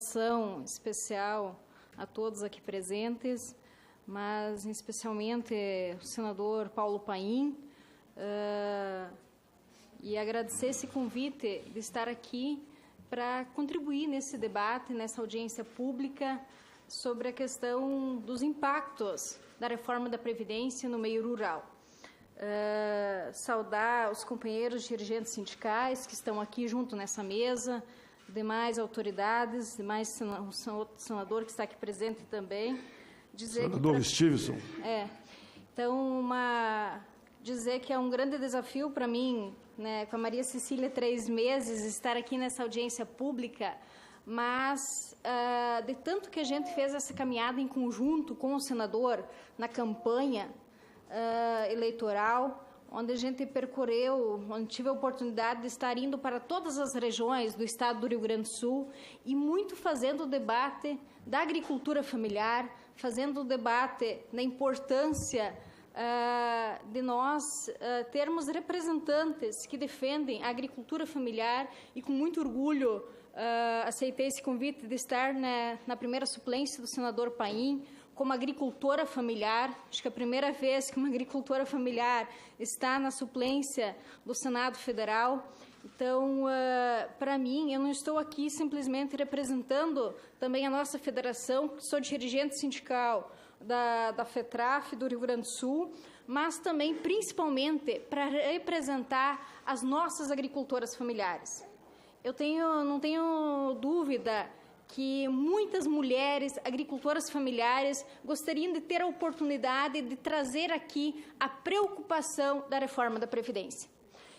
saudação especial a todos aqui presentes, mas especialmente o senador Paulo Paim, e agradecer esse convite de estar aqui para contribuir nesse debate, nessa audiência pública, sobre a questão dos impactos da reforma da Previdência no meio rural. Saudar os companheiros dirigentes sindicais que estão aqui junto nessa mesa, demais autoridades, demais senador que está aqui presente também. Senador Stevenson. Então, dizer que é um grande desafio para mim, né, com a Maria Cecília, 3 meses, estar aqui nessa audiência pública, mas de tanto que a gente fez essa caminhada em conjunto com o senador na campanha eleitoral, onde a gente percorreu, onde tive a oportunidade de estar indo para todas as regiões do estado do Rio Grande do Sul e muito fazendo o debate da agricultura familiar, fazendo o debate da importância de nós termos representantes que defendem a agricultura familiar e com muito orgulho aceitei esse convite de estar na primeira suplência do senador Paim como agricultora familiar. Acho que é a primeira vez que uma agricultora familiar está na suplência do Senado Federal. Então, para mim, eu não estou aqui simplesmente representando também a nossa federação, sou dirigente sindical da FETRAF do Rio Grande do Sul, mas também, principalmente, para representar as nossas agricultoras familiares. Eu não tenho dúvida que muitas mulheres agricultoras familiares gostariam de ter a oportunidade de trazer aqui a preocupação da reforma da Previdência.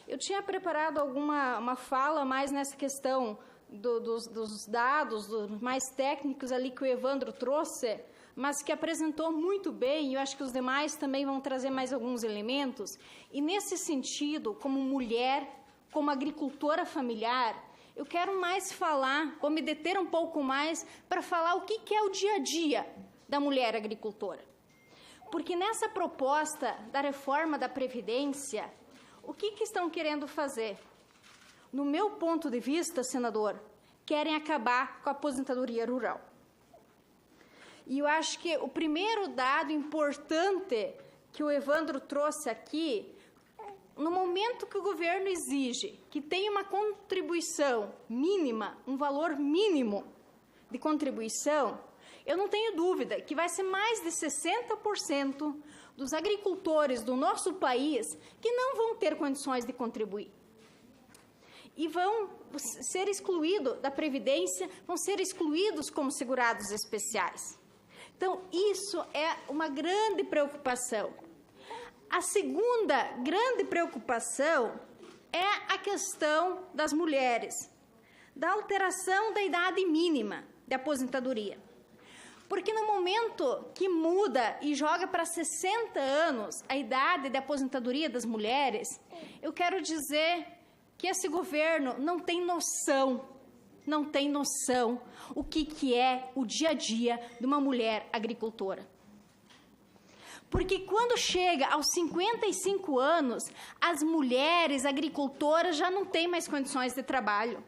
Eu tinha preparado uma fala mais nessa questão dos dados mais técnicos ali que o Evandro trouxe, mas que apresentou muito bem, e eu acho que os demais também vão trazer mais alguns elementos. E, nesse sentido, como mulher, como agricultora familiar, eu quero mais falar, vou me deter um pouco mais para falar o que é o dia a dia da mulher agricultora. Porque nessa proposta da reforma da Previdência, o que estão querendo fazer? No meu ponto de vista, senador, querem acabar com a aposentadoria rural. E eu acho que o primeiro dado importante que o Evandro trouxe aqui, no momento que o governo exige que tenha uma contribuição mínima, um valor mínimo de contribuição, eu não tenho dúvida que vai ser mais de 60% dos agricultores do nosso país que não vão ter condições de contribuir. E vão ser excluídos da Previdência, vão ser excluídos como segurados especiais. Então, isso é uma grande preocupação. A segunda grande preocupação é a questão das mulheres, da alteração da idade mínima de aposentadoria. Porque no momento que muda e joga para 60 anos a idade de aposentadoria das mulheres, eu quero dizer que esse governo não tem noção o que é o dia a dia de uma mulher agricultora. Porque quando chega aos 55 anos, as mulheres agricultoras já não têm mais condições de trabalho.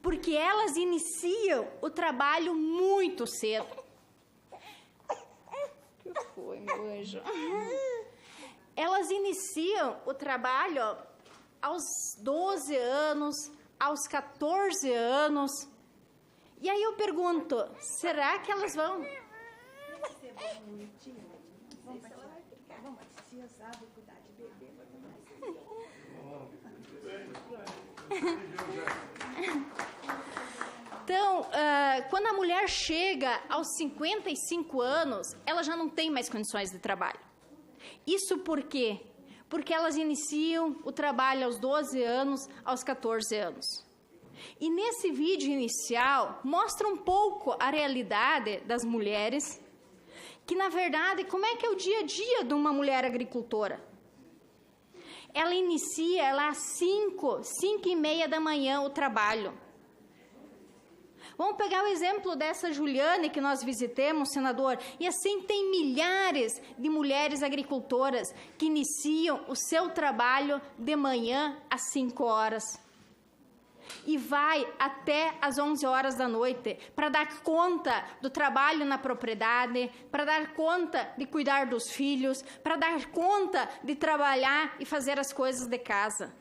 Porque elas iniciam o trabalho muito cedo. O que foi, meu anjo? Elas iniciam o trabalho aos 12 anos, aos 14 anos. E aí eu pergunto, será que elas vão... Então, quando a mulher chega aos 55 anos, ela já não tem mais condições de trabalho. Isso por quê? Porque elas iniciam o trabalho aos 12 anos, aos 14 anos. E nesse vídeo inicial, mostra um pouco a realidade das mulheres, que, na verdade, como é que é o dia a dia de uma mulher agricultora? Ela inicia lá às 5h30 da manhã o trabalho. Vamos pegar o exemplo dessa Juliane que nós visitemos, senador, e assim tem milhares de mulheres agricultoras que iniciam o seu trabalho de manhã às 5 horas. e vai até às 11 horas da noite para dar conta do trabalho na propriedade, para dar conta de cuidar dos filhos, para dar conta de trabalhar e fazer as coisas de casa.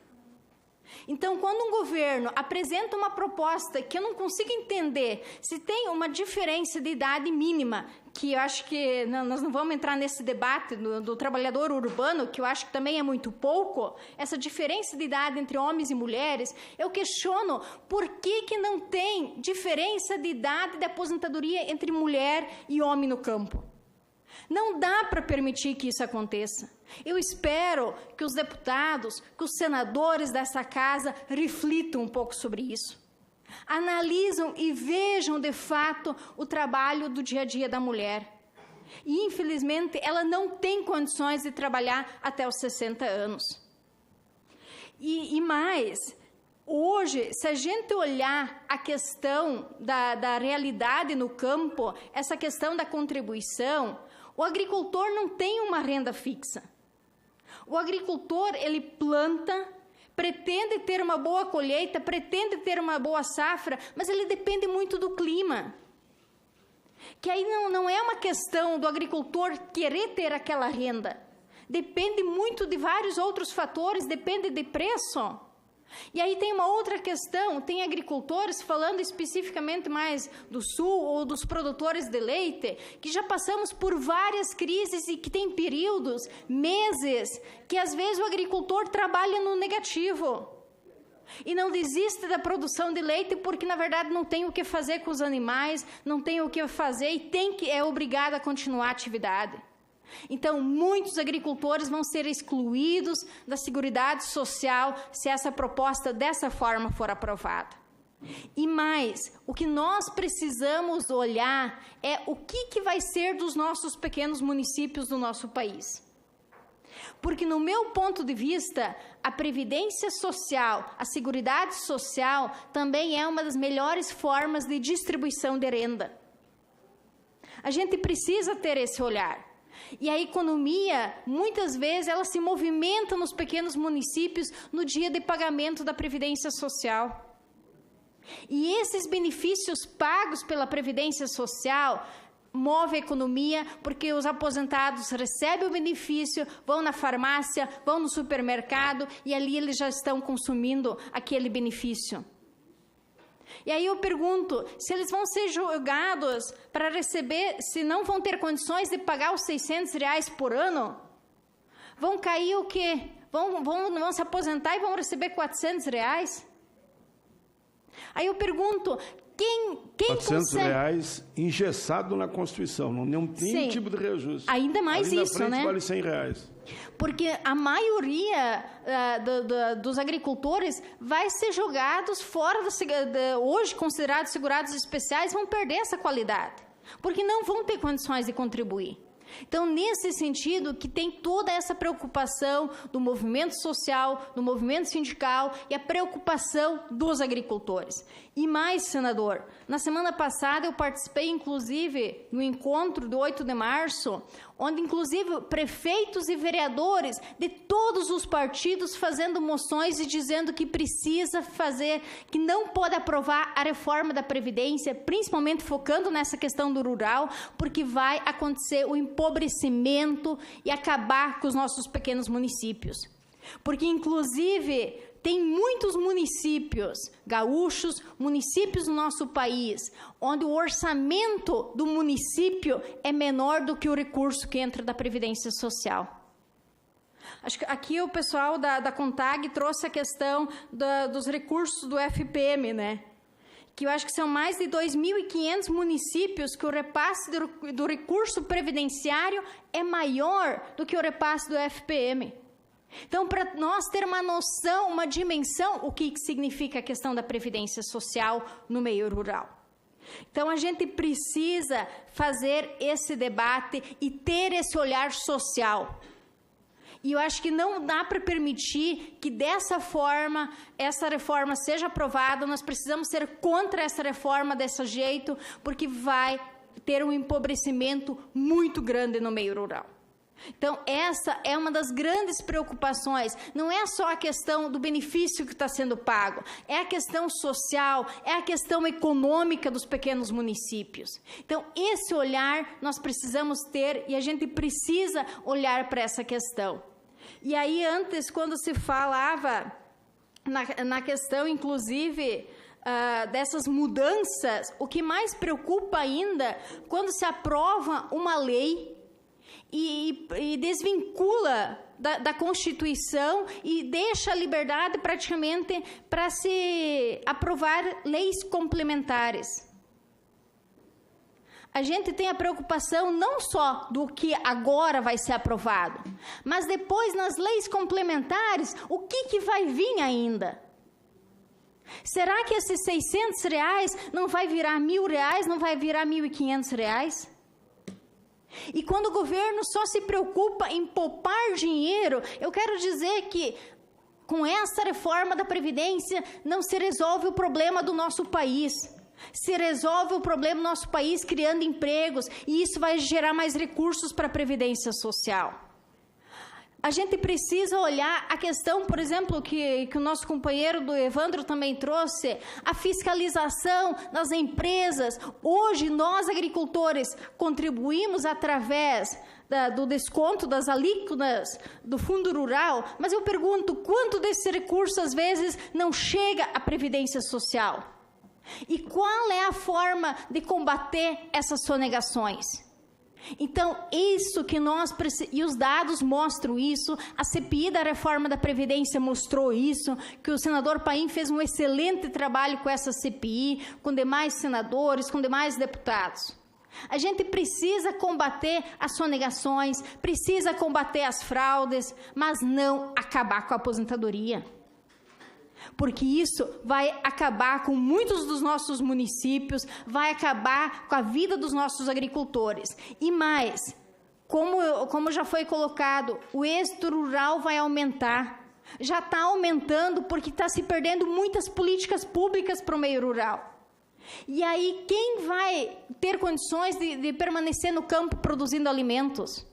Então, quando um governo apresenta uma proposta que eu não consigo entender, se tem uma diferença de idade mínima, que eu acho que nós não vamos entrar nesse debate do trabalhador urbano, que eu acho que também é muito pouco, essa diferença de idade entre homens e mulheres, eu questiono por que não tem diferença de idade de aposentadoria entre mulher e homem no campo. Não dá para permitir que isso aconteça. Eu espero que os deputados, que os senadores dessa casa reflitam um pouco sobre isso. Analisam e vejam, de fato, o trabalho do dia a dia da mulher. E, infelizmente, ela não tem condições de trabalhar até os 60 anos. E mais, hoje, se a gente olhar a questão da realidade no campo, essa questão da contribuição, o agricultor não tem uma renda fixa. O agricultor, ele planta, pretende ter uma boa colheita, pretende ter uma boa safra, mas ele depende muito do clima. Que aí não é uma questão do agricultor querer ter aquela renda. Depende muito de vários outros fatores, depende de preço. E aí tem uma outra questão, tem agricultores, falando especificamente mais do sul ou dos produtores de leite, que já passamos por várias crises e que tem períodos, meses, que às vezes o agricultor trabalha no negativo. E não desiste da produção de leite porque, na verdade, não tem o que fazer com os animais, não tem o que fazer e é obrigado a continuar a atividade. Então, muitos agricultores vão ser excluídos da Seguridade Social se essa proposta dessa forma for aprovada. E mais, o que nós precisamos olhar é o que vai ser dos nossos pequenos municípios do nosso país. Porque, no meu ponto de vista, a Previdência Social, a Seguridade Social, também é uma das melhores formas de distribuição de renda. A gente precisa ter esse olhar. E a economia, muitas vezes, ela se movimenta nos pequenos municípios no dia de pagamento da Previdência Social. E esses benefícios pagos pela Previdência Social movem a economia porque os aposentados recebem o benefício, vão na farmácia, vão no supermercado e ali eles já estão consumindo aquele benefício. E aí eu pergunto, se eles vão ser julgados para receber, se não vão ter condições de pagar os R$600 por ano, vão cair o quê? Vão se aposentar e vão receber R$400? Aí eu pergunto, quem R$400 engessado na Constituição, não tem nenhum tipo de reajuste. Ainda mais ali isso, na frente né? Vale R$100. Porque a maioria dos agricultores vai ser jogados fora, hoje considerados segurados especiais, vão perder essa qualidade, porque não vão ter condições de contribuir. Então, nesse sentido, que tem toda essa preocupação do movimento social, do movimento sindical e a preocupação dos agricultores. E mais, senador, na semana passada eu participei, inclusive, no encontro do 8 de março, onde, inclusive, prefeitos e vereadores de todos os partidos fazendo moções e dizendo que precisa fazer, que não pode aprovar a reforma da Previdência, principalmente focando nessa questão do rural, porque vai acontecer o empobrecimento e acabar com os nossos pequenos municípios. Porque, inclusive, tem muitos municípios gaúchos, municípios no nosso país, onde o orçamento do município é menor do que o recurso que entra da Previdência Social. Acho que aqui o pessoal da CONTAG trouxe a questão dos recursos do FPM, né? Que eu acho que são mais de 2.500 municípios que o repasse do recurso previdenciário é maior do que o repasse do FPM. Então, para nós ter uma noção, uma dimensão, o que significa a questão da previdência social no meio rural. Então, a gente precisa fazer esse debate e ter esse olhar social. E eu acho que não dá para permitir que dessa forma essa reforma seja aprovada. Nós precisamos ser contra essa reforma desse jeito, porque vai ter um empobrecimento muito grande no meio rural. Então, essa é uma das grandes preocupações. Não é só a questão do benefício que está sendo pago, é a questão social, é a questão econômica dos pequenos municípios. Então, esse olhar nós precisamos ter e a gente precisa olhar para essa questão. E aí, antes, quando se falava na questão, inclusive, dessas mudanças, o que mais preocupa ainda, quando se aprova uma lei e desvincula da Constituição e deixa a liberdade praticamente para se aprovar leis complementares. A gente tem a preocupação não só do que agora vai ser aprovado, mas depois nas leis complementares, o que vai vir ainda? Será que esses R$600 não vai virar R$1.000, não vai virar R$1.500? E quando o governo só se preocupa em poupar dinheiro, eu quero dizer que com essa reforma da Previdência não se resolve o problema do nosso país. Se resolve o problema do nosso país criando empregos, e isso vai gerar mais recursos para a Previdência Social. A gente precisa olhar a questão, por exemplo, que o nosso companheiro do Evandro também trouxe, a fiscalização das empresas. Hoje, nós, agricultores, contribuímos através do desconto das alíquotas do Fundo Rural, mas eu pergunto, quanto desse recurso, às vezes, não chega à Previdência Social? E qual é a forma de combater essas sonegações? Então, isso que nós precisamos, e os dados mostram isso, a CPI da reforma da Previdência mostrou isso, que o senador Paim fez um excelente trabalho com essa CPI, com demais senadores, com demais deputados. A gente precisa combater as sonegações, precisa combater as fraudes, mas não acabar com a aposentadoria. Porque isso vai acabar com muitos dos nossos municípios, vai acabar com a vida dos nossos agricultores. E mais, como já foi colocado, o êxito rural vai aumentar. Já está aumentando porque está se perdendo muitas políticas públicas para o meio rural. E aí, quem vai ter condições de permanecer no campo produzindo alimentos?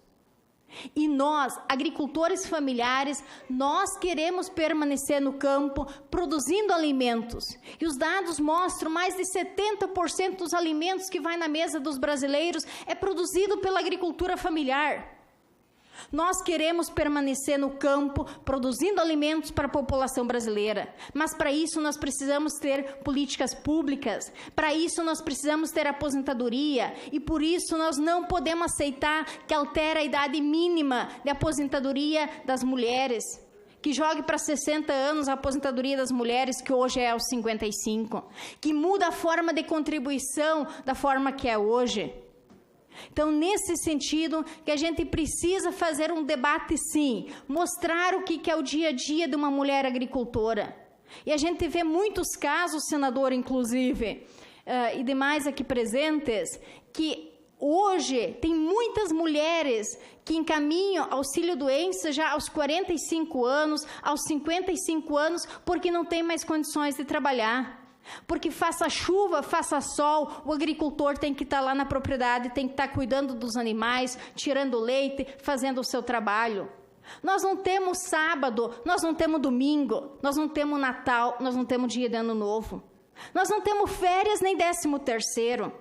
E nós, agricultores familiares, nós queremos permanecer no campo produzindo alimentos. E os dados mostram mais de 70% dos alimentos que vai na mesa dos brasileiros é produzido pela agricultura familiar. Nós queremos permanecer no campo produzindo alimentos para a população brasileira, mas para isso nós precisamos ter políticas públicas, para isso nós precisamos ter aposentadoria e por isso nós não podemos aceitar que altere a idade mínima de aposentadoria das mulheres, que jogue para 60 anos a aposentadoria das mulheres, que hoje é aos 55, que muda a forma de contribuição da forma que é hoje. Então, nesse sentido, que a gente precisa fazer um debate, sim, mostrar o que é o dia a dia de uma mulher agricultora. E a gente vê muitos casos, senador, inclusive, e demais aqui presentes, que hoje tem muitas mulheres que encaminham auxílio-doença já aos 45 anos, aos 55 anos, porque não tem mais condições de trabalhar. Porque faça chuva, faça sol, o agricultor tem que estar lá na propriedade, tem que estar cuidando dos animais, tirando leite, fazendo o seu trabalho. Nós não temos sábado, nós não temos domingo, nós não temos Natal, nós não temos dia de Ano Novo. Nós não temos férias nem 13º.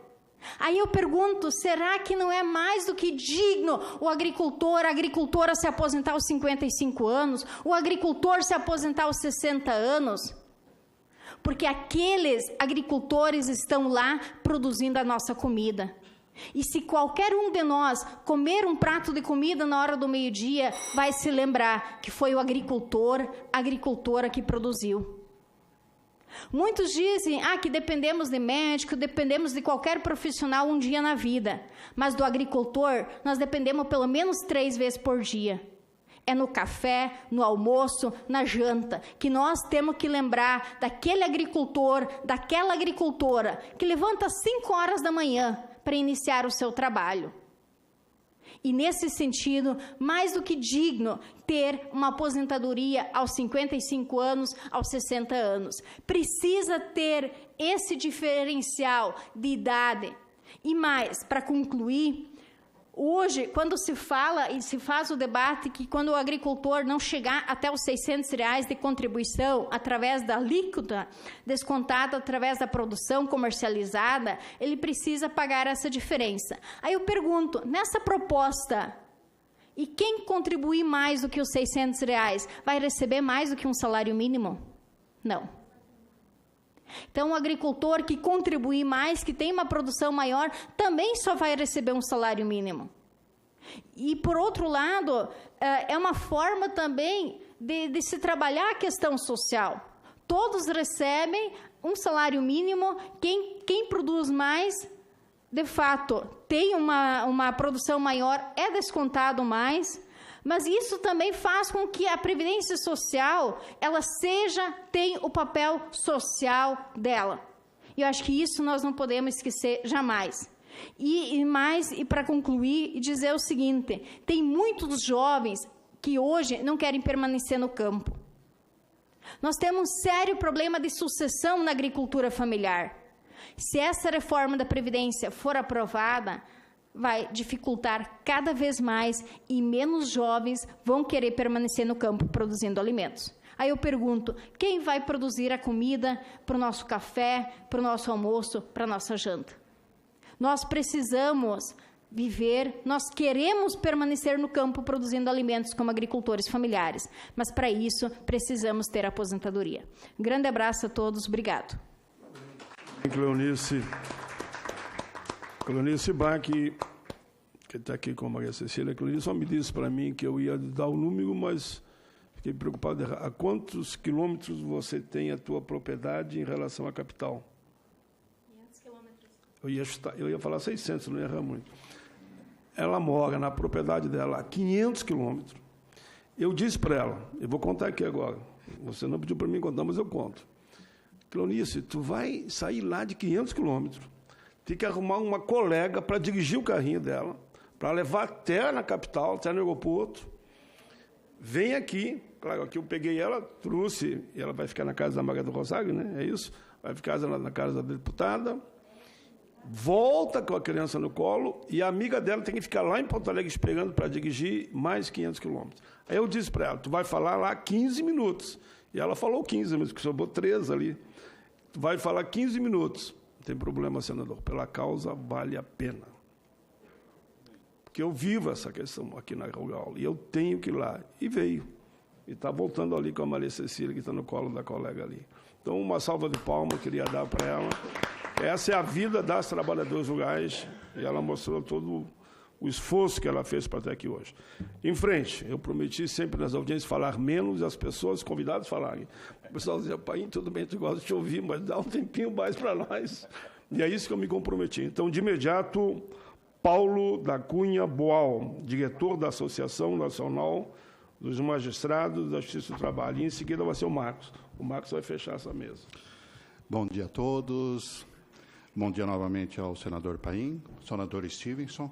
Aí eu pergunto, será que não é mais do que digno o agricultor, a agricultora se aposentar aos 55 anos, o agricultor se aposentar aos 60 anos? Porque aqueles agricultores estão lá produzindo a nossa comida. E se qualquer um de nós comer um prato de comida na hora do meio-dia, vai se lembrar que foi o agricultor, a agricultora que produziu. Muitos dizem que dependemos de médico, dependemos de qualquer profissional um dia na vida. Mas do agricultor, nós dependemos pelo menos 3 vezes por dia. É no café, no almoço, na janta, que nós temos que lembrar daquele agricultor, daquela agricultora, que levanta às 5 horas da manhã para iniciar o seu trabalho. E nesse sentido, mais do que digno ter uma aposentadoria aos 55 anos, aos 60 anos. Precisa ter esse diferencial de idade. E mais, para concluir, Hoje, quando se fala e se faz o debate que quando o agricultor não chegar até os R$600 de contribuição, através da alíquota descontada, através da produção comercializada, ele precisa pagar essa diferença. Aí eu pergunto, nessa proposta, e quem contribuir mais do que os R$600 vai receber mais do que um salário mínimo? Não. Então, o agricultor que contribuir mais, que tem uma produção maior, também só vai receber um salário mínimo. E, por outro lado, é uma forma também de se trabalhar a questão social. Todos recebem um salário mínimo, quem produz mais, de fato, tem uma produção maior, é descontado mais, mas isso também faz com que a Previdência Social, ela tem o papel social dela. E eu acho que isso nós não podemos esquecer jamais. E para concluir, e dizer o seguinte, tem muitos jovens que hoje não querem permanecer no campo. Nós temos um sério problema de sucessão na agricultura familiar. Se essa reforma da Previdência for aprovada, vai dificultar cada vez mais e menos jovens vão querer permanecer no campo produzindo alimentos. Aí eu pergunto, quem vai produzir a comida para o nosso café, para o nosso almoço, para a nossa janta? Nós precisamos viver, nós queremos permanecer no campo produzindo alimentos como agricultores familiares, mas para isso precisamos ter aposentadoria. Grande abraço a todos, obrigado. Cleonice Bach, que está aqui com a Maria Cecília, Cleonice só me disse para mim que eu ia dar o número, mas fiquei preocupado. A quantos quilômetros você tem a tua propriedade em relação à capital? 500 quilômetros. Eu ia falar 600, não ia errar muito. Ela mora na propriedade dela a 500 quilômetros. Eu disse para ela, eu vou contar aqui agora, você não pediu para mim contar, mas eu conto. Cleonice, tu vai sair lá de 500 quilômetros, tem que arrumar uma colega para dirigir o carrinho dela, para levar até na capital, até no aeroporto. Vem aqui, claro, aqui eu peguei ela, trouxe, e ela vai ficar na casa da Maria do Rosário, né? É isso? Vai ficar na casa da deputada, volta com a criança no colo, e a amiga dela tem que ficar lá em Porto Alegre esperando para dirigir mais 500 quilômetros. Aí eu disse para ela, tu vai falar lá 15 minutos. E ela falou 15, mas que sobrou 3 ali. Tu vai falar 15 minutos. Não tem problema, senador. Pela causa, vale a pena. Porque eu vivo essa questão aqui na Rural. E eu tenho que ir lá. E veio. E está voltando ali com a Maria Cecília, que está no colo da colega ali. Então, uma salva de palmas eu queria dar para ela. Essa é a vida das trabalhadoras rurais. E ela mostrou todo o esforço que ela fez para estar aqui hoje. Em frente, eu prometi sempre nas audiências falar menos e as pessoas convidadas falarem. O pessoal dizia, pai, tudo bem, tu gosta de te ouvir, mas dá um tempinho mais para nós. E é isso que eu me comprometi. Então, de imediato, Paulo da Cunha Boal, diretor da Associação Nacional dos Magistrados da Justiça do Trabalho. E em seguida vai ser o Marcos. O Marcos vai fechar essa mesa. Bom dia a todos. Bom dia novamente ao senador Paim, senador Stevenson.